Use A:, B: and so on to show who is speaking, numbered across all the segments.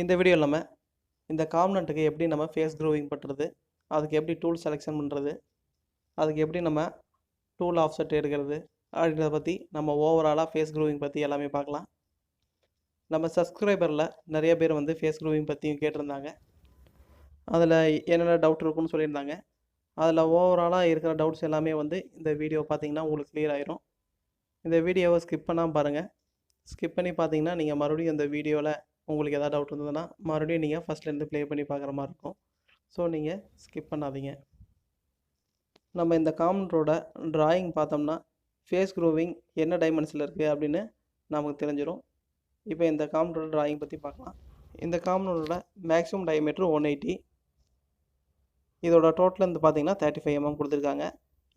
A: இந்த வீடியோவில் நம்ம இந்த காம்பனண்ட்டுக்கு எப்படி நம்ம ஃபேஸ் க்ரூவிங் பண்ணுறது, அதுக்கு எப்படி டூல் செலெக்ஷன் பண்ணுறது, அதுக்கு எப்படி நம்ம டூல் ஆஃப்செட் எடுக்கிறது அப்படின்றத பற்றி நம்ம ஓவராலாக ஃபேஸ் க்ரூவிங் பற்றி எல்லாமே பார்க்கலாம். நம்ம சப்ஸ்கிரைபரில் நிறைய பேர் வந்து ஃபேஸ் க்ரூவிங் பற்றியும் கேட்டிருந்தாங்க. அதில் என்னென்ன டவுட் இருக்குன்னு சொல்லியிருந்தாங்க. அதில் ஓவராலாக இருக்கிற டவுட்ஸ் எல்லாமே வந்து இந்த வீடியோ பார்த்தீங்கன்னா உங்களுக்கு கிளியர் ஆயிரும். இந்த வீடியோவை ஸ்கிப் பண்ணாமல் பாருங்கள். ஸ்கிப் பண்ணி பார்த்தீங்கன்னா நீங்கள் மறுபடியும் இந்த வீடியோவில் உங்களுக்கு எதாவது டவுட் இருந்ததுன்னா மறுபடியும் நீங்கள் ஃபஸ்ட்லேருந்து ப்ளே பண்ணி பார்க்குற மாதிரி இருக்கும். ஸோ நீங்கள் ஸ்கிப் பண்ணாதீங்க. நம்ம இந்த காம்பனண்டோட ட்ராயிங் பார்த்தோம்னா ஃபேஸ் க்ரூவிங் என்ன டைமென்ஷனில் இருக்குது அப்படின்னு நமக்கு தெரிஞ்சிடும். இப்போ இந்த காம்பனண்டோட ட்ராயிங் பற்றி பார்க்கலாம். இந்த காம்பனண்டோட மேக்ஸிமம் டயமீட்டர் 180. இதோட டோட்டல் வந்து பார்த்தீங்கன்னா 35 mm கொடுத்துருக்காங்க.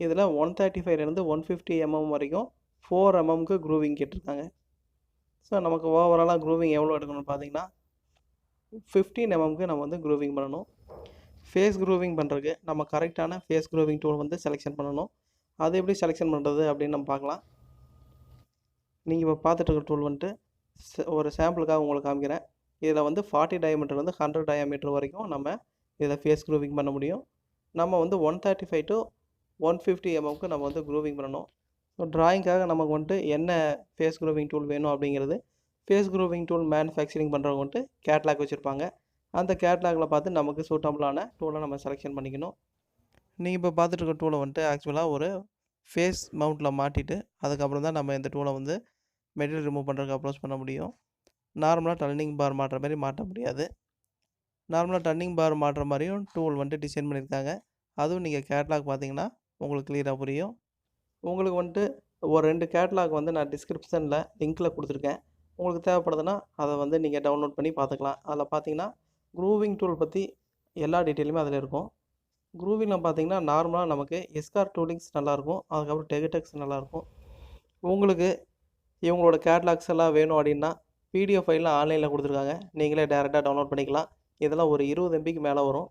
A: இதில் 135லேருந்து 150 mm வரைக்கும் 4 mmக்கு க்ரூவிங் கேட்டிருக்காங்க. ஸோ நமக்கு ஓவராலாக க்ரூவிங் எவ்வளோ எடுக்கணும்னு பார்த்தீங்கன்னா 15 mmக்கு நம்ம வந்து க்ரூவிங் பண்ணணும். ஃபேஸ் க்ரூவிங் பண்ணுறதுக்கு நம்ம கரெக்டான ஃபேஸ் க்ரூவிங் டூல் வந்து செலெக்ஷன் பண்ணணும். அது எப்படி செலெக்ஷன் பண்ணுறது அப்படின்னு நம்ம பார்க்கலாம். நீங்கள் இப்போ பார்த்துட்டு இருக்க டூல் வந்துட்டு ஒரு சாம்பிளுக்காக உங்களுக்கு காமிக்கிறேன். இதில் வந்து 40 டயமீட்டர்லேருந்து 100 டயமீட்டர் வரைக்கும் நம்ம இதில் ஃபேஸ் க்ரூவிங் பண்ண முடியும். நம்ம வந்து 135 to 150 mmக்கு நம்ம வந்து க்ரூவிங் பண்ணணும். ஸோ ட்ராயிங்காக நமக்கு வந்துட்டு என்ன ஃபேஸ் க்ரூவிங் டூல் வேணும் அப்படிங்கிறது ஃபேஸ் க்ரூவிங் டூல் மேனுஃபேக்சரிங் பண்ணுறவங்க வந்துட்டு கேட்லாக் வச்சுருப்பாங்க. அந்த கேட்லாகில் பார்த்து நமக்கு சூட்டபுளான டூலை நம்ம செலெக்ஷன் பண்ணிக்கணும். நீங்கள் இப்போ பார்த்துட்டு இருக்க டூலை வந்துட்டு ஆக்சுவலாக ஒரு ஃபேஸ் மவுண்ட்டில் மாட்டிட்டு அதுக்கப்புறம் தான் நம்ம இந்த டூலை வந்து மெட்டீரியல் ரிமூவ் பண்ணுறதுக்கு அப்ரோச் பண்ண முடியும். நார்மலாக டர்னிங் பார் மாட்டுற மாதிரி மாட்ட முடியாது. நார்மலாக டர்னிங் பார் மாட்டுற மாதிரியும் டூல் வந்துட்டு டிசைன் பண்ணியிருக்காங்க. அதுவும் நீங்கள் கேட்லாக் பார்த்தீங்கன்னா உங்களுக்கு கிளியராக புரியும். உங்களுக்கு வந்துட்டு ஒரு 2 கேட்லாக் வந்து நான் டிஸ்கிரிப்ஷனில் லிங்க்கில் கொடுத்துருக்கேன். உங்களுக்கு தேவைப்படுதுன்னா அதை வந்து நீங்கள் டவுன்லோட் பண்ணி பார்த்துக்கலாம். அதில் பார்த்தீங்கன்னா க்ரூவிங் டூல் பற்றி எல்லா டீட்டெயிலுமே அதில் இருக்கும். க்ரூவிங்கில் பார்த்தீங்கன்னா நார்மலாக நமக்கு எஸ்கார் டூலிங்ஸ் நல்லாயிருக்கும், அதுக்கப்புறம் டெகடெக்ஸ் நல்லாயிருக்கும். உங்களுக்கு இவங்களோட கேட்லாக்ஸ் எல்லாம் வேணும் அப்படின்னா பிடிஎஃப் ஃபைலில் ஆன்லைனில் கொடுத்துருக்காங்க. நீங்களே டேரெக்டாக டவுன்லோட் பண்ணிக்கலாம். இதெல்லாம் ஒரு 20 MBக்கு மேலே வரும்.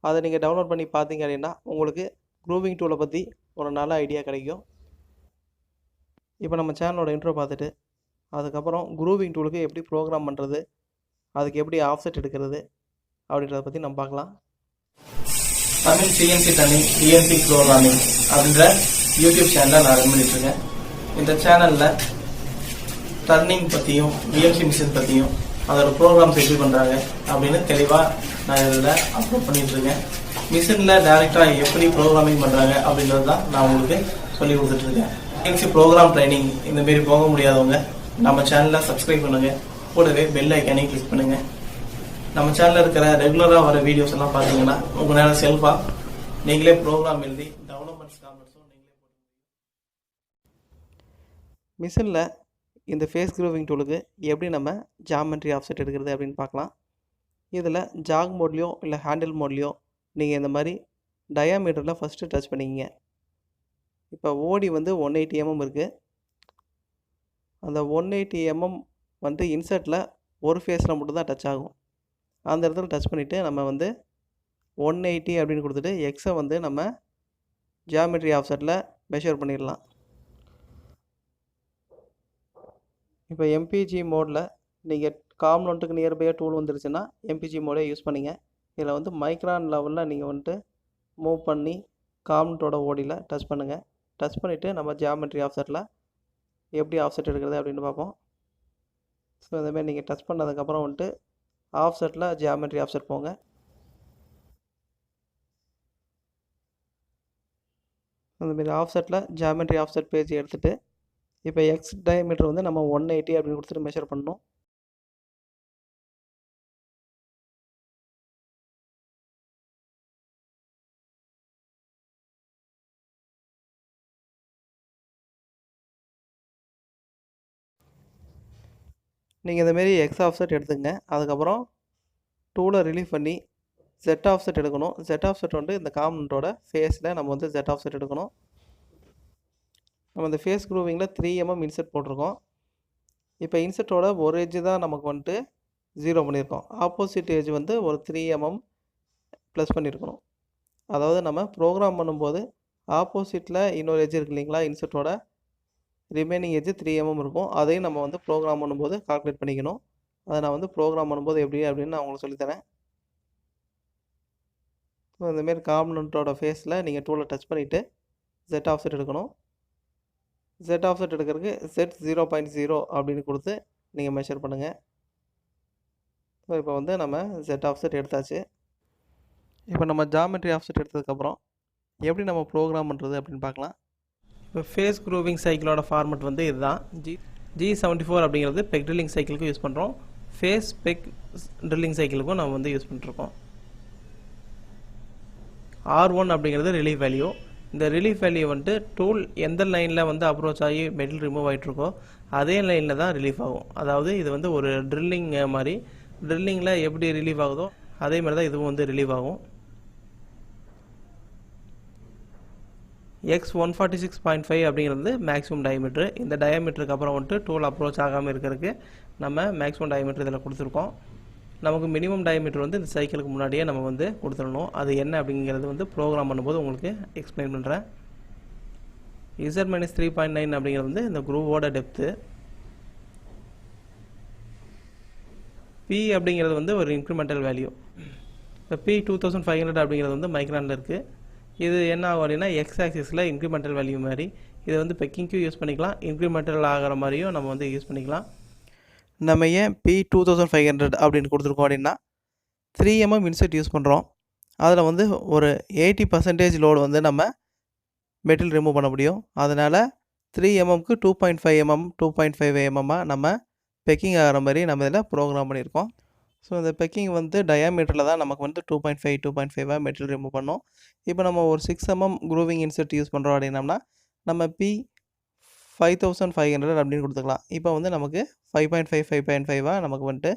A: அதை நீங்கள் டவுன்லோட் பண்ணி பார்த்தீங்க அப்படின்னா உங்களுக்கு க்ரூவிங் டூலை பற்றி ஒரு நல்ல ஐடியா கிடைக்கும். இப்போ நம்ம சேனலோட இன்ட்ரோ பார்த்துட்டு அதுக்கப்புறம் க்ரூவிங் டூலுக்கு எப்படி ப்ரோக்ராம் பண்ணுறது, அதுக்கு எப்படி ஆஃப்செட் எடுக்கிறது அப்படின்றத பற்றி நம்ம பார்க்கலாம். தமிழ் CNC ப்ரோக்ராமிங் அப்படின்ற யூடியூப் சேனலை நான் ரன் பண்ணிட்டுருக்கேன். இந்த சேனலில் டர்னிங் பற்றியும் VNC மிஷின் பற்றியும் அதோட ப்ரோக்ராம்ஸ் எப்படி பண்ணுறாங்க அப்படின்னு தெளிவாக நான் இதில் அப்லோட் பண்ணிகிட்ருக்கேன். மிஷினில் டேரெக்டாக எப்படி ப்ரோக்ராமிங் பண்ணுறாங்க அப்படின்றது தான் நான் உங்களுக்கு சொல்லி கொடுத்துட்ருக்கேன். CNC ப்ரோக்ராம் ட்ரைனிங் இந்தமாரி போக முடியாதவங்க நம்ம சேனலை சப்ஸ்கிரைப் பண்ணுங்கள், கூடவே பெல் ஐக்கானையும் கிளிக் பண்ணுங்கள். நம்ம சேனலில் இருக்கிற ரெகுலராக வர வீடியோஸ் எல்லாம் பார்த்தீங்கன்னா உங்களால் செல்ஃபாக நீங்களே ப்ரோக்ராம் எழுதி டெவலப்மெண்ட்ஸ் காம்பனண்ட்ஸும் நீங்களே போட்டு மிஷினில் இந்த ஃபேஸ் க்ரூவிங் டூலுக்கு எப்படி நம்ம ஜாமெண்ட்ரி ஆஃப்செட் எடுக்கிறது அப்படின்னு பார்க்கலாம். இதில் ஜாக் மோட்லேயோ இல்லை ஹேண்டில் மோட்லேயோ நீங்கள் இந்த மாதிரி டயாமீட்டரில் ஃபஸ்ட்டு டச் பண்ணிக்கிங்க. இப்போ ஓடி வந்து 180 mm இருக்குது. அந்த 180 mm வந்து இன்சர்ட்டில் ஒரு ஃபேஸில் மட்டும் தான் டச் ஆகும். அந்த இடத்துல டச் பண்ணிவிட்டு நம்ம வந்து 180 அப்படின்னு கொடுத்துட்டு எக்ஸை வந்து நம்ம ஜியாமெட்ரி ஆஃப்செட்டில் மெஷர் பண்ணிடலாம். இப்போ MPG மோடில் நீங்கள் காம்பனண்ட்டுக்கு நியர்பையாக டூல் வந்துருச்சுன்னா MPG மோடே யூஸ் பண்ணிங்க. இதில் வந்து மைக்ரான் லெவலில் நீங்கள் வந்துட்டு மூவ் பண்ணி காம்பனண்ட்டோட ஓடியில் டச் பண்ணுங்கள். டச் பண்ணிவிட்டு நம்ம ஜியாமெட்ரி ஆஃப்செட்டில் எப்படி ஆஃப்செட் எடுக்கிறது அப்படின்னு பார்ப்போம். ஸோ இந்தமாரி நீங்கள் டச் பண்ணதுக்கப்புறம் வந்துட்டு ஆஃப்செட்டில் ஜியாமெட்ரி ஆஃப்செட் போங்க. அந்தமாரி ஆஃப்செட்டில் ஜியாமெட்ரி ஆஃப்செட் பேஜ் எடுத்துகிட்டு இப்போ எக்ஸ் டயமீட்டர் வந்து நம்ம 180 அப்படின்னு கொடுத்துட்டு மெஷர் பண்ணணும். நீங்கள் இந்தமாரி எக்ஸ் ஆஃப்செட் எடுத்துங்க. அதுக்கப்புறம் டூலை ரிலீவ் பண்ணி Z ஆஃப்செட் எடுக்கணும். Z ஆஃப்செட் வந்து இந்த காம்பனண்ட்டோட ஃபேஸில் நம்ம வந்து Z ஆஃப்செட் எடுக்கணும். நம்ம இந்த ஃபேஸ் க்ரூவிங்கில் 3 mm இன்செர்ட் போட்டிருக்கோம். இப்போ இன்செர்ட்டோட ஒரு எட்ஜ் தான் நமக்கு வந்துட்டு 0 பண்ணியிருக்கோம். ஆப்போசிட் எட்ஜ் வந்து ஒரு 3 mm ப்ளஸ் பண்ணியிருக்கணும். அதாவது நம்ம ப்ரோக்ராம் பண்ணும்போது ஆப்போசிட்டில் இன்னொரு எட்ஜ் இருக்கு இல்லைங்களா, இன்செர்ட்டோட ரிமைனிங் எட்ஜ் 3 mm இருக்கும். அதையும் நம்ம வந்து ப்ரோக்ராம் பண்ணும்போது கால்குலேட் பண்ணிக்கணும். அதை நான் வந்து ப்ரோக்ராம் பண்ணும்போது எப்படி அப்படின்னு நான் உங்களுக்கு சொல்லித்தரேன். ஸோ இந்தமாரி காம்பனண்ட்டோட ஃபேஸில் நீங்கள் டூலை டச் பண்ணிவிட்டு Z ஆஃப்செட் எடுக்கணும். Z ஆஃப்செட் எடுக்கிறதுக்கு Z 0.0 அப்படின்னு கொடுத்து நீங்கள் மெஷர் பண்ணுங்கள். ஸோ இப்போ வந்து நம்ம Z ஆஃப்செட் எடுத்தாச்சு. இப்போ நம்ம ஜாமெட்ரி ஆஃப்செட் எடுத்ததுக்கப்புறம் எப்படி நம்ம ப்ரோக்ராம் பண்ணுறது அப்படின்னு பார்க்கலாம். இப்போ ஃபேஸ் க்ரூவிங் சைக்கிளோட ஃபார்மெட் வந்து இதுதான். G74 அப்படிங்கிறது பெக் ட்ரில்லிங் சைக்கிளுக்கும் யூஸ் பண்ணுறோம். ஃபேஸ் பெக் ட்ரில்லிங் சைக்கிளுக்கும் நம்ம வந்து யூஸ் பண்ணிட்டுருக்கோம். R1 அப்படிங்கிறது ரிலீஃப் வேல்யூ. இந்த ரிலீஃப் வேல்யூ வந்துட்டு டூல் எந்த லைனில் வந்து அப்ரோச் ஆகி மெட்டல் ரிமூவ் ஆகிட்ருக்கோ அதே லைனில் தான் ரிலீஃப் ஆகும். அதாவது இது வந்து ஒரு ட்ரில்லிங் மாதிரி, ட்ரில்லிங்கில் எப்படி ரிலீவ் ஆகுதோ அதே மாதிரி தான் இதுவும் வந்து ரிலீவ் ஆகும். X146.5 அப்படிங்கிறது மேக்ஸிமம் டயமீட்ரு. இந்த டயமீட்டருக்கு அப்புறம் வந்துட்டு டூல் அப்ரோச் ஆகாமல் இருக்கிறதுக்கு நம்ம மேக்ஸிமம் டயமீட்டர் இதில் கொடுத்துருக்கோம். நமக்கு மினிமம் டயமீட்டர் வந்து இந்த சைக்கிளுக்கு முன்னாடியே நம்ம வந்து கொடுத்துடணும். அது என்ன அப்படிங்கிறது வந்து ப்ரோக்ராம் பண்ணும்போது உங்களுக்கு எக்ஸ்பிளைன் பண்ணுறேன். Z-3.9 அப்படிங்கிறது வந்து இந்த குரூவோட டெப்த்து. P அப்படிங்கிறது வந்து ஒரு இன்க்ரிமெண்டல் வேல்யூ. இப்போ P2500 அப்படிங்கிறது வந்து மைக்ரானில் இருக்குது. இது என்ன ஆகும் அப்படின்னா எக்ஸ் ஆக்சிஸில் இன்க்ரிமெண்டல் வேல்யூ மாதிரி. இதை வந்து பெக்கிங்க்கும் யூஸ் பண்ணிக்கலாம், இன்க்ரிமெண்டல் ஆகிற மாதிரியும் நம்ம வந்து யூஸ் பண்ணிக்கலாம். நம்ம ஏன் P2500 அப்படின்னு கொடுத்துருக்கோம் அப்படின்னா 3mm இன்செட் யூஸ் பண்ணுறோம். அதில் வந்து ஒரு 80% லோடு வந்து நம்ம மெட்டீரியல் ரிமூவ் பண்ண முடியும். அதனால் 3mmக்கு 2.5mm 2.5mm நம்ம பெக்கிங் ஆகிற மாதிரி நம்ம இதில் ப்ரோக்ராம் பண்ணியிருக்கோம். ஸோ இந்த பெக்கிங் வந்து டயாமீட்டரில் தான் நமக்கு வந்து 2.5 மெட்டீரியல் ரிமூவ் பண்ணோம். இப்போ நம்ம ஒரு 6mm க்ரூவிங் இன்செட் யூஸ் பண்ணுறோம் அப்படின்னம்னா நம்ம P5500 அப்படின்னு கொடுத்துக்கலாம். இப்போ வந்து நமக்கு 5.5 நமக்கு வந்துட்டு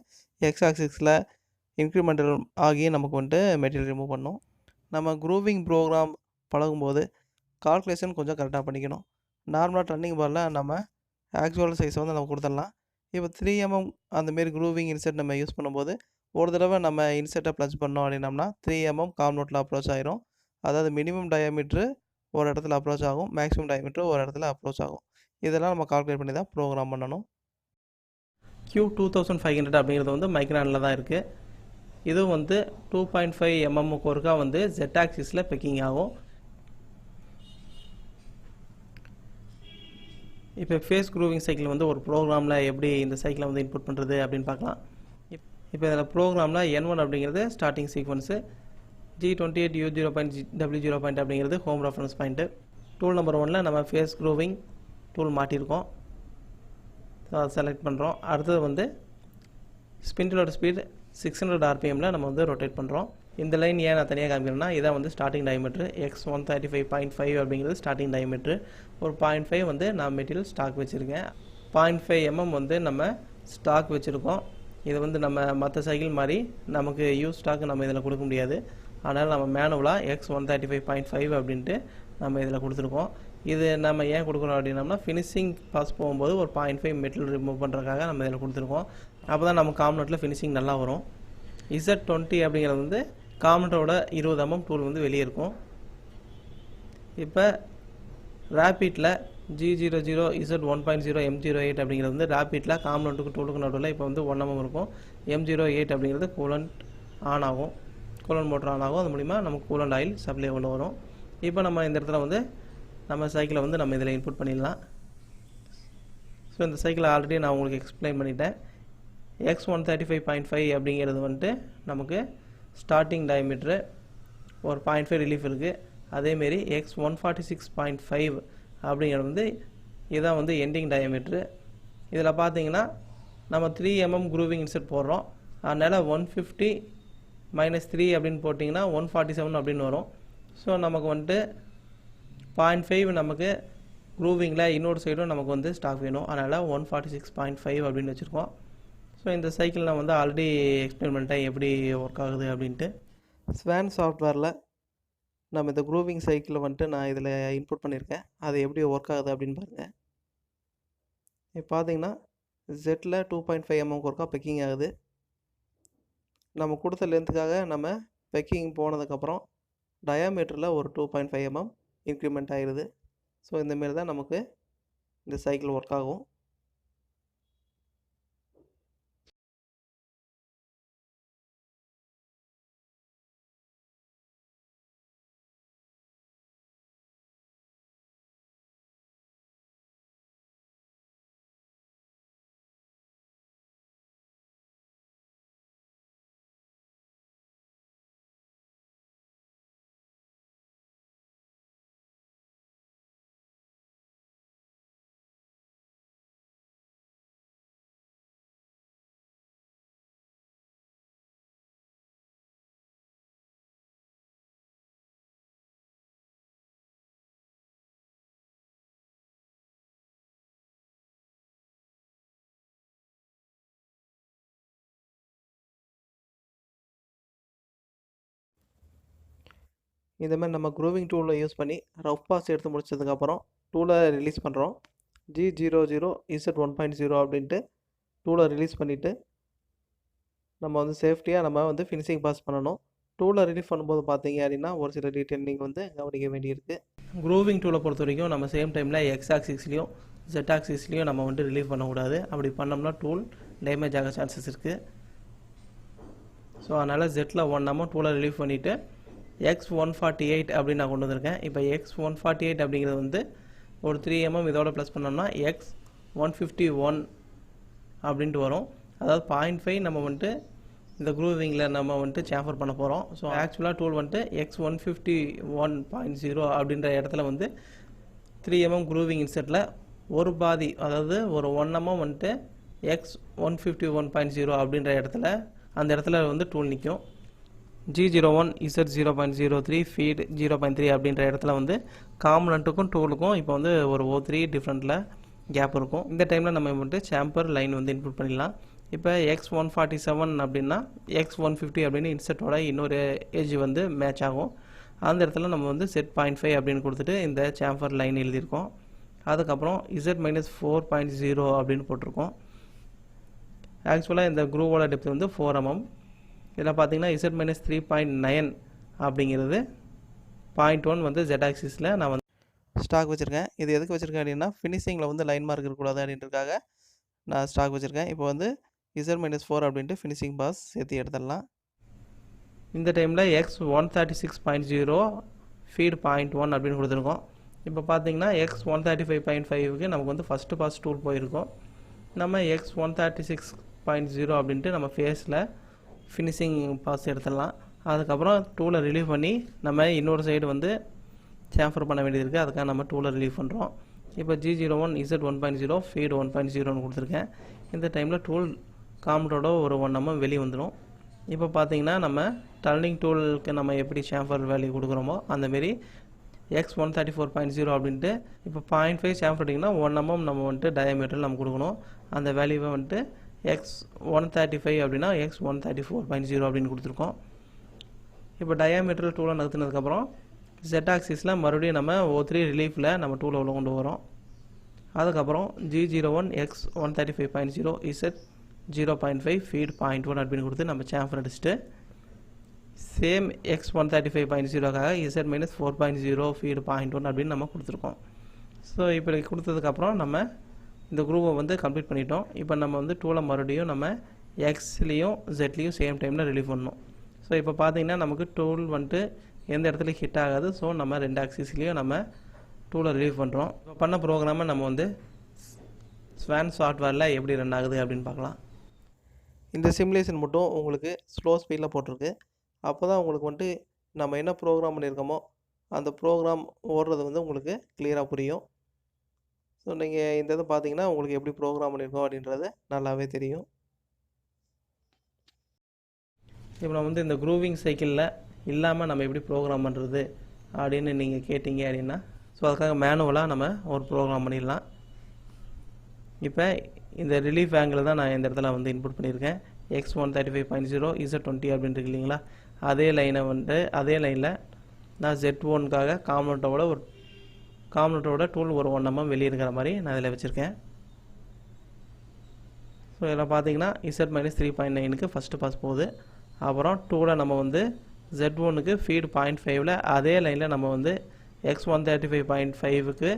A: எக்ஸ் ஆக்சிஸில் இன்க்ரிமெண்டல் ஆகி நமக்கு வந்துட்டு மெட்டீரியல் ரிமூவ் பண்ணோம். நம்ம க்ரூவிங் ப்ரோக்ராம் பழகும்போது கால்குலேஷன் கொஞ்சம் கரெக்டாக பண்ணிக்கணும். நார்மலாக டர்னிங் பாரில் நம்ம ஆக்சுவல் சைஸை வந்து நம்ம கொடுத்துடலாம். இப்போ 3mm அந்தமாரி க்ரூவிங் இன்செட் நம்ம யூஸ் பண்ணும்போது ஒரு தடவை நம்ம இன்செட்டை ப்ளச் பண்ணோம் அப்படின்னம்னா 3mm காம்னோட்டில் அப்ரோச் ஆகிரும். அதாவது மினிமம் டயாமீட்ரு ஒரு இடத்துல அப்ரோச் ஆகும், மேக்ஸிமம் டயாமீட்ரு ஒரு இடத்துல அப்ரோச் ஆகும். இதெல்லாம் நம்ம கால்குலேட் பண்ணி தான் ப்ரோக்ராம் பண்ணணும். Q2500 அப்படிங்கிறது வந்து மைக்ரானில் தான் இருக்குது. இதுவும் வந்து 2.5mm ஒருக்கா வந்து Z ஆக்சிஸில் பெக்கிங் ஆகும். இப்போ ஃபேஸ் க்ரூவிங் சைக்கிள் வந்து ஒரு ப்ரோக்ராமில் எப்படி இந்த சைக்கிளை வந்து இன்புட் பண்ணுறது அப்படின்னு பார்க்கலாம். இப்போ இதில் ப்ரோக்ராமில் N1 அப்படிங்கிறது ஸ்டார்டிங் சீக்வன்ஸு, G28U0.W0 அப்படிங்கிறது home reference point. Tool number 1ல் நம்ம ஃபேஸ் க்ரூவிங் டூல் மாட்டியிருக்கோம். ஸோ அதை செலக்ட் பண்ணுறோம். அடுத்தது வந்து ஸ்பிண்டிலோட ஸ்பீட் 600 RPMல நம்ம வந்து ரொட்டேட் பண்ணுறோம். இந்த லைன் ஏன் நான் தனியாக காமிக்கிறேன்னா இதான் வந்து ஸ்டார்டிங் டயமீட்ரு. X135.5 அப்படிங்கிறது ஸ்டார்டிங் டயமீட்ரு. ஒரு 0.5 வந்து நான் மெட்டீரியல் ஸ்டாக் வச்சுருக்கேன். 0.5mm வந்து நம்ம ஸ்டாக் வச்சுருக்கோம். இது வந்து நம்ம மற்ற சைக்கிள் மாதிரி நமக்கு யூஸ் ஸ்டாக் நம்ம இதில் கொடுக்க முடியாது. அதனால் நம்ம மேனுவலாக X135.5 அப்படின்ட்டு நம்ம இதில் கொடுத்துருக்கோம். இது நம்ம ஏன் கொடுக்குறோம் அப்படின்னம்னா ஃபினிஷிங் பாஸ் போகும்போது ஒரு 0.5 மெட்டீரியல் ரிமூவ் பண்ணுறதுக்காக நம்ம இதில் கொடுத்துருக்கோம். அப்போ தான் நம்ம காம்னட்டில் ஃபினிஷிங் நல்லா வரும். Z20 அப்படிங்கிறது வந்து காம்னட்டோட 20mm டூல் வந்து வெளியே இருக்கும். இப்போ ரேபிட்டில் G00 Z1.0 M08 அப்படிங்கிறது வந்து ரேபிட்டில் காம்னட்டுக்கு டூலுக்கு நடுவில் இப்போ வந்து 1mm இருக்கும். M08 அப்படிங்கிறது கூலண்ட் ஆன் ஆகும், கூலண்ட் மோட்டர் ஆன் ஆகும். அது மூலிமா நமக்கு கூலண்ட் ஆயில் சப்ளை உள்ள வரும். இப்போ நம்ம இந்த இடத்துல வந்து நம்ம சைக்கிளை வந்து நம்ம இதில் இன்புட் பண்ணிடலாம். ஸோ இந்த சைக்கிளை ஆல்ரெடி நான் உங்களுக்கு எக்ஸ்பிளைன் பண்ணிட்டேன். X135.5 அப்படிங்கிறது வந்துட்டு நமக்கு ஸ்டார்டிங் டயமீட்ரு, ஒரு 0.5 ரிலீஃப் இருக்குது. அதேமாரி X146.5 அப்படிங்கிறது வந்து இதான் வந்து எண்டிங் டயமீட்ரு. இதில் பார்த்தீங்கன்னா நம்ம 3mm க்ரூவிங் இன்செட் போடுறோம். அதனால் 150 - 3 அப்படின்னு போட்டிங்கன்னா 147 அப்படின்னு வரும். ஸோ நமக்கு வந்துட்டு 0.5 நமக்கு க்ரூவிங்கில் இன்னொரு சைடும் நமக்கு வந்து ஸ்டாக் வேணும். அதனால் 146.5 அப்படின்னு வச்சுருக்கோம். ஸோ இந்த சைக்கிள் நான் வந்து ஆல்ரெடி எக்ஸ்பிளைன் பண்ணிட்டேன் எப்படி ஒர்க் ஆகுது அப்படின்ட்டு. ஸ்வான் சாஃப்ட்வேரில் நம்ம இந்த க்ரூவிங் சைக்கிளை வந்துட்டு நான் இதில் இன்புட் பண்ணியிருக்கேன். அது எப்படி ஒர்க் ஆகுது அப்படின்னு பாருங்கள். இப்போ பார்த்தீங்கன்னா ஜெட்டில் 2.5mm ஒர்க்காக பெக்கிங் ஆகுது. நம்ம கொடுத்த லென்த்துக்காக நம்ம பெக்கிங் போனதுக்கப்புறம் டயாமீட்டரில் ஒரு 2.5mm இன்க்ரிமெண்ட் ஆகிடுது. ஸோ இந்தமாரி தான் நமக்கு இந்த சைக்கிள் ஒர்க் ஆகும். இந்த மாதிரி நம்ம க்ரூவிங் டூலை யூஸ் பண்ணி ரஃப் பாஸ் எடுத்து முடிச்சதுக்கப்புறம் டூலை ரிலீஸ் பண்ணுறோம். G00Z1.0 அப்படின்ட்டு டூலை ரிலீஸ் பண்ணிவிட்டு நம்ம வந்து சேஃப்டியாக நம்ம வந்து ஃபினிஷிங் பாஸ் பண்ணணும். டூலை ரிலீஸ் பண்ணும்போது பார்த்தீங்க அப்படின்னா ஒரு சில டீட்டெயில் நீங்கள் வந்து கவனிக்க வேண்டியிருக்கு. க்ரூவிங் டூலை பொறுத்த வரைக்கும் நம்ம சேம் டைமில் எக்ஸ் ஆக்சிஸ்லேயும் ஜெட் ஆக்சிஸ்லேயும் நம்ம வந்து ரிலீவ் பண்ணக்கூடாது. அப்படி பண்ணோம்னா டூல் டேமேஜ் ஆக சான்சஸ் இருக்குது. ஸோ அதனால் ஜெட்டில் 1 mm டூலை ரிலீவ் பண்ணிவிட்டு X148 அப்படின்னு நான் கொண்டு வந்திருக்கேன். இப்போ X148 அப்படிங்கிறது வந்து ஒரு 3 mm இதோட ப்ளஸ் பண்ணோம்னா X151 அப்படின்ட்டு வரும். அதாவது 0.5 நம்ம வந்துட்டு இந்த க்ரூவிங்கில் நம்ம வந்துட்டு சேம்பர் பண்ண போகிறோம். ஸோ ஆக்சுவலாக டூல் வந்துட்டு X151.0 அப்படின்ற இடத்துல வந்து 3 mm க்ரூவிங் இன்செட்டில் ஒரு பாதி, அதாவது ஒரு 1 mm வந்துட்டு X151.0 அப்படின்ற இடத்துல அந்த இடத்துல வந்து டூல் நிற்கும். G01Z0.03 ஃபீட் 0.3 அப்படின்ற இடத்துல வந்து காம்பனண்ட்டுக்கும் டூலுக்கும் இப்போ வந்து ஒரு O3 டிஃப்ரெண்ட்டில் கேப் இருக்கும். இந்த டைமில் நம்ம வந்துட்டு சேம்பர் லைன் வந்து இன்புட் பண்ணிடலாம். இப்போ X147 அப்படின்னா X150 அப்படின்னு இன்செட்டோட இன்னொரு ஏஜ் வந்து மேட்ச் ஆகும். அந்த இடத்துல நம்ம வந்து செட் 0.5 அப்படின்னு கொடுத்துட்டு இந்த சேம்பர் லைன் எழுதியிருக்கோம். அதுக்கப்புறம் Z-4.0 அப்படின்னு போட்டிருக்கோம். ஆக்சுவலாக இந்த க்ரூவோட டெப்த் வந்து 4 mm. இதில் பார்த்தீங்கன்னா Z-3.9 அப்படிங்கிறது 0.1 வந்து Z ஆக்சிஸில் நான் வந்து ஸ்டாக் வச்சுருக்கேன். இது எதுக்கு வச்சுருக்கேன் அப்படின்னா ஃபினிஷிங்கில் வந்து லைன் மார்க் இருக்கக்கூடாது அப்படின்றதுக்காக நான் ஸ்டாக் வச்சுருக்கேன். இப்போ வந்து Z-4 அப்படின்ட்டு ஃபினிஷிங் பாஸ் சேர்த்து எடுத்துடலாம். இந்த டைமில் X136.0 ஃபீட் 0.1 அப்படின்னு கொடுத்துருக்கோம். இப்போ பார்த்தீங்கன்னா X135.5க்கு நமக்கு வந்து ஃபஸ்ட்டு பாஸ் டூல் போயிருக்கோம். நம்ம X136.0 அப்படின்ட்டு நம்ம ஃபேஸில் ஃபினிஷிங் பாஸ் எடுத்துடலாம். அதுக்கப்புறம் டூலை ரிலீவ் பண்ணி நம்ம இன்னொரு சைடு வந்து சேம்பர் பண்ண வேண்டியது இருக்குது. அதுக்காக நம்ம டூலை ரிலீவ் பண்ணுறோம். இப்போ G01Z1.0 ஃபீட் 1.0ன்னு கொடுத்துருக்கேன். இந்த டைமில் டூல் காம்பனோட ஒரு 1 mm வெளியே வந்துடும். இப்போ பார்த்தீங்கன்னா நம்ம டர்னிங் டூலுக்கு நம்ம எப்படி சேம்பர் வேல்யூ கொடுக்குறோமோ அந்தமாரி X134.0 அப்படின்ட்டு இப்போ 0.5 சேம்பர் எடுத்திங்கன்னா 1 mm நம்ம வந்துட்டு டயாமீட்டரில் நம்ம கொடுக்கணும். அந்த வேல்யூவை வந்துட்டு X135 அப்படின்னா X134.0 அப்படின்னு கொடுத்துருக்கோம். இப்போ டயாமீட்டரில் டூலை நகர்த்தினதுக்கப்புறம் Z ஆக்சிஸில் மறுபடியும் நம்ம O3 ரிலீஃபில் நம்ம டூலை உள்ள கொண்டு வரோம். அதுக்கப்புறம் G01X135.0 Z0.5 ஃபீட் 0.1 அப்படின்னு கொடுத்து நம்ம சேம்பர் அடிச்சுட்டு சேம் X135.0க்காக Z-4.0 ஃபீட் 0.1 அப்படின்னு நம்ம கொடுத்துருக்கோம். ஸோ இப்படி கொடுத்ததுக்கப்புறம் நம்ம இந்த குரூப்பை வந்து கம்ப்ளீட் பண்ணிட்டோம். இப்போ நம்ம வந்து டூலை மறுபடியும் நம்ம எக்ஸ்லேயும் ஜெட்லேயும் சேம் டைமில் ரிலீவ் பண்ணணும். ஸோ இப்போ பார்த்தீங்கன்னா நமக்கு டூல் வந்துட்டு எந்த இடத்துலையும் ஹிட் ஆகாது. ஸோ நம்ம 2 ஆக்சிஸ்லேயும் நம்ம டூலை ரிலீவ் பண்ணுறோம். இப்போ பண்ண ப்ரோக்ராமை நம்ம வந்து ஸ்வான் சாஃப்ட்வேரில் எப்படி ரன் ஆகுது அப்படின்னு பார்க்கலாம். இந்த சிமுலேஷன் மட்டும் உங்களுக்கு ஸ்லோ ஸ்பீடில் போட்டிருக்கு. அப்போ தான் உங்களுக்கு வந்துட்டு நம்ம என்ன ப்ரோக்ராம் பண்ணியிருக்கோமோ அந்த ப்ரோக்ராம் ஓடுறது வந்து உங்களுக்கு கிளியராக புரியும். ஸோ நீங்கள் இந்த இதை பார்த்தீங்கன்னா உங்களுக்கு எப்படி ப்ரோக்ராம் பண்ணியிருக்கோம் அப்படின்றது நல்லாவே தெரியும். இப்போ நம்ம வந்து இந்த க்ரூவிங் சைக்கிளில் இல்லாமல் நம்ம எப்படி ப்ரோக்ராம் பண்ணுறது அப்படின்னு நீங்கள் கேட்டிங்க அப்படின்னா ஸோ அதுக்காக மேனுவலாக நம்ம ஒரு ப்ரோக்ராம் பண்ணிடலாம். இப்போ இந்த ரிலீஃப் ஆங்கிள் தான் நான் இந்த இடத்துல வந்து இன்புட் பண்ணியிருக்கேன். X135.0 Z20 அப்படின்னு இருக்கு இல்லைங்களா, அதே லைனை வந்து அதே லைனில் நான் Z1க்காக காம்பனட்டோட டூல் ஒரு 1 mm வெளியே இருக்கிற மாதிரி நான் இதில் வச்சுருக்கேன். ஸோ இதில் பார்த்தீங்கன்னா Z-3.9க்கு ஃபஸ்ட்டு பாஸ் போகுது. அப்புறம் டூலை நம்ம வந்து Z1க்கு ஃபீட் 0.5ல் அதே லைனில் நம்ம வந்து X135.5க்கு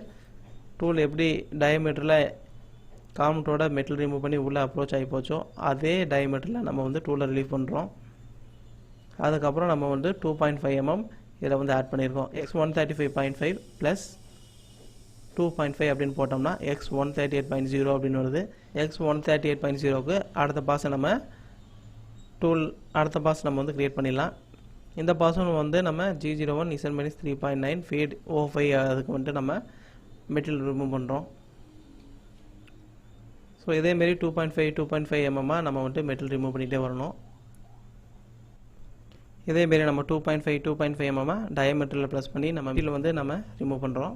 A: டூல் எப்படி டயமீட்டரில் காம்பனட்டோட மெட்டல் ரிமூவ் பண்ணி உள்ளே அப்ரோச் ஆகி போச்சோ அதே டயமீட்டரில் நம்ம வந்து டூலை ரிலீவ் பண்ணுறோம். அதுக்கப்புறம் நம்ம வந்து 2.5 mm இதில் வந்து ஆட் பண்ணியிருக்கோம். X135.5 ப்ளஸ் 2.5 அப்படின்னு போட்டோம்னா X138.0 அப்படின்னு வருது. X138.0க்கு அடுத்த பாஸை நம்ம நம்ம வந்து க்ரியேட் பண்ணிடலாம். இந்த பாஸும் வந்து நம்ம G01Z-3.9 ஃபீட் O5 அதுக்கு வந்துட்டு நம்ம மெட்டீரியல் ரிமூவ் பண்ணுறோம். ஸோ இதேமாரி 2.5 mm நம்ம வந்துட்டு மெட்டீரியல் ரிமூவ் பண்ணிகிட்டே வரணும். இதேமாரி நம்ம 2.5 mm டயமீட்டரில் ப்ளஸ் பண்ணி நம்ம மெட்டீரியல் வந்து நம்ம ரிமூவ் பண்ணுறோம்.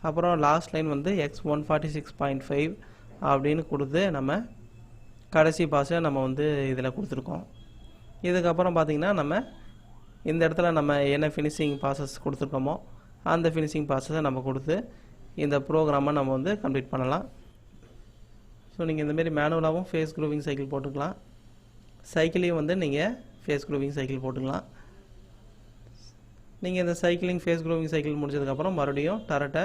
A: அப்புறம் லாஸ்ட் லைன் வந்து X146.5 அப்படின்னு கொடுத்து நம்ம கடைசி பாஸை நம்ம வந்து இதில் கொடுத்துருக்கோம். இதுக்கப்புறம் பார்த்திங்கன்னா நம்ம இந்த இடத்துல நம்ம என்ன ஃபினிஷிங் ப்ராசஸ் கொடுத்துருக்கோமோ அந்த ஃபினிஷிங் ப்ராசஸை நம்ம கொடுத்து இந்த ப்ரோக்ராமை நம்ம வந்து கம்ப்ளீட் பண்ணலாம். ஸோ நீங்கள் இந்தமாரி மேனுவலாகவும் ஃபேஸ் க்ரூவிங் சைக்கிள் போட்டுக்கலாம், சைக்கிளையும் வந்து நீங்கள் ஃபேஸ் க்ரூவிங் சைக்கிள் போட்டுக்கலாம். நீங்கள் இந்த சைக்கிளிங் ஃபேஸ் க்ரூவிங் சைக்கிள் முடிச்சதுக்கப்புறம் மறுபடியும் டரட்டை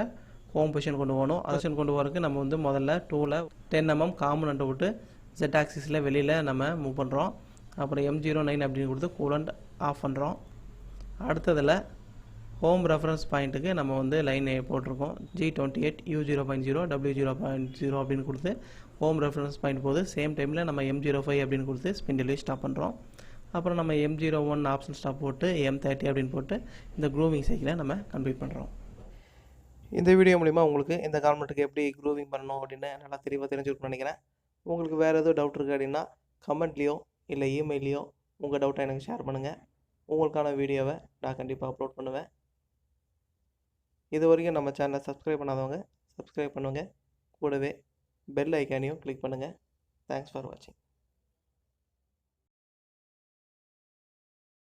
A: ஹோம் பொசிஷன் கொண்டு போகணும். பொசிஷன் கொண்டு போகிறதுக்கு நம்ம வந்து முதல்ல டூவில் 10 mm காம்பனண்ட்டை விட்டு Z ஆக்சிஸில் வெளியில் நம்ம மூவ் பண்ணுறோம். அப்புறம் M09 அப்படின்னு கொடுத்து கூலண்ட் ஆஃப் பண்ணுறோம். அடுத்ததில் ஹோம் ரெஃபரன்ஸ் பாயிண்ட்டுக்கு நம்ம வந்து லைன் போட்டிருக்கோம். G28 U0.0 W0.0 அப்படின்னு கொடுத்து ஹோம் ரெஃபரன்ஸ் பாயிண்ட் போது சேம் டைமில் நம்ம M05 அப்படின்னு கொடுத்து ஸ்பிண்டில் ஸ்டாப் பண்ணுறோம். அப்புறம் நம்ம M01 ஆப்ஷன் ஸ்டாப் போட்டு M30 அப்படின்னு போட்டு இந்த க்ரூவிங் சைக்கிளை நம்ம கம்ப்ளீட் பண்ணுறோம். இந்த வீடியோ மூலிமா உங்களுக்கு இந்த கார்மெண்ட்டுக்கு எப்படி க்ரூவிங் பண்ணணும் அப்படின்னு நல்லா தெளிவாக தெரிஞ்சுக்கணும்னு நினைக்கிறேன். உங்களுக்கு வேறு எதுவும் டவுட் இருக்குது அப்படின்னா கமெண்ட்லேயோ இல்லை இமெயிலையோ உங்கள் டவுட்டை எனக்கு ஷேர் பண்ணுங்கள். உங்களுக்கான வீடியோவை நான் கண்டிப்பாக அப்லோட் பண்ணுவேன். இது வரைக்கும் நம்ம சேனலை சப்ஸ்கிரைப் பண்ணாதவங்க சப்ஸ்கிரைப் பண்ணுங்கள். கூடவே பெல் ஐக்கானையும் கிளிக் பண்ணுங்கள். தேங்க்ஸ் ஃபார் வாட்சிங்.